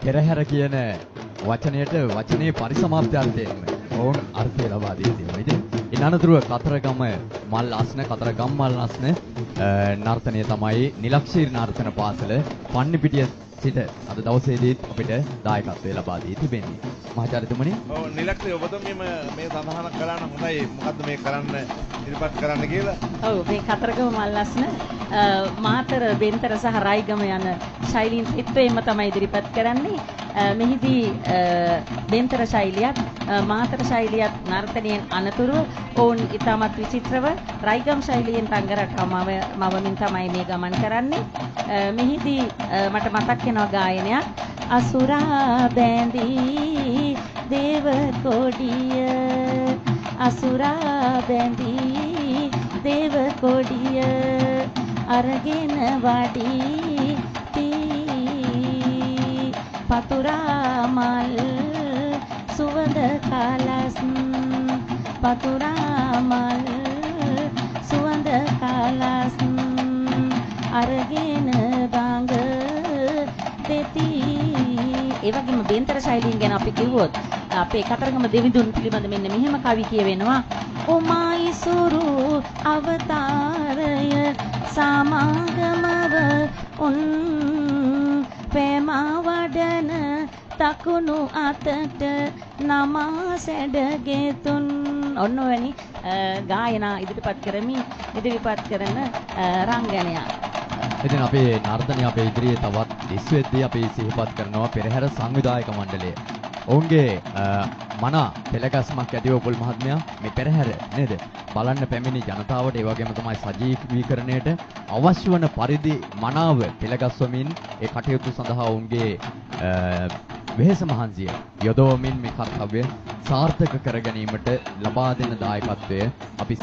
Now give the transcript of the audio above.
පෙරහැර කියන වචනයට වචනේ පරිසමාප්තියෙන් ඕන් අර්ථය ලබා දී තියෙනවා. ඉතින් ඉන් අනතුරුව කතරගම මල් අස්න කතරගම් මල් අස්න නර්තනය තමයි නිලක්ෂීර නර්තන පාසල පන්නිපිටිය සිට අද දවසේදීත් අපිට දායකත්වය ලබා දී තිබෙන්නේ. මහාචාර්යතුමනි. ඔව් නිලක්ෂී ඔබතුමීම මේ සඳහන් කළා නම් හොඳයි. මොකද්ද මේ කරන්න ඉදිරිපත් කරන්න කියලා? ඔව් මේ කතරගම මල් අස්න මාතර බෙන්තර සහ රයිගම යන ශෛලීන් ත්‍රිත්වයෙන්ම තමයි ඉදිරිපත් කරන්නේ. මෙහිදී බෙන්තර ශෛලියත් මාතර ශෛලියත් නර්තනයෙන් අනතුරු ඔවුන් ඉතාමත් විචිත්‍රව රයිගම් ශෛලියෙන් රංගරටාව මවමින් තමයි මේ ගමන් කරන්නේ. මෙහිදී මට මතක් වෙනවා ගායනයක් අසුරා බැඳී දේව කොඩිය අසුරා බැඳී දේව කොඩිය අරගෙන වඩී පතුරා මල් සුවඳ කලස් පතුරා මල් සුවඳ කලස් අරගෙන බංග දෙති. ඒ වගේම බෙන්තර ශෛලියෙන් ගැන අපි කිව්වොත් අපේ කතරගම දෙවිඳුන් පිළිබඳ මෙන්න මෙහෙම කවි කියවෙනවා. ඔමයි සුරු අවතාරය සමාගමව උන් පෙමා වඩන තකුණු අතට නමා සැඩගෙතුන්. ඔන්න ඔවැනි ගායනා ඉදිරිපත් කරන රංගනයක්. ඉතින් අපේ නර්තනය අපේ ඉදිරියේ තවත් දිස්වෙද්දී අපි සිහිපත් කරනවා පෙරහැර සංවිධායක මණ්ඩලය. ඔවුන්ගේ මනා පෙළගස්මක් ඇතිව පොල් මහත්මයා මේ පෙරහැර නේද බලන්න පැමිණි ජනතාවට ඒ වගේම තමයි සජීවීකරණයට අවශ්‍ය වන පරිදි මනාව පෙළගස්වමින් ඒ කටයුතු සඳහා ඔවුන්ගේ වෙහෙස මහන්සිය යොදවමින් මේ කර්තව්‍ය සාර්ථක කර ගැනීමට ලබා දෙන දායකත්වය අපි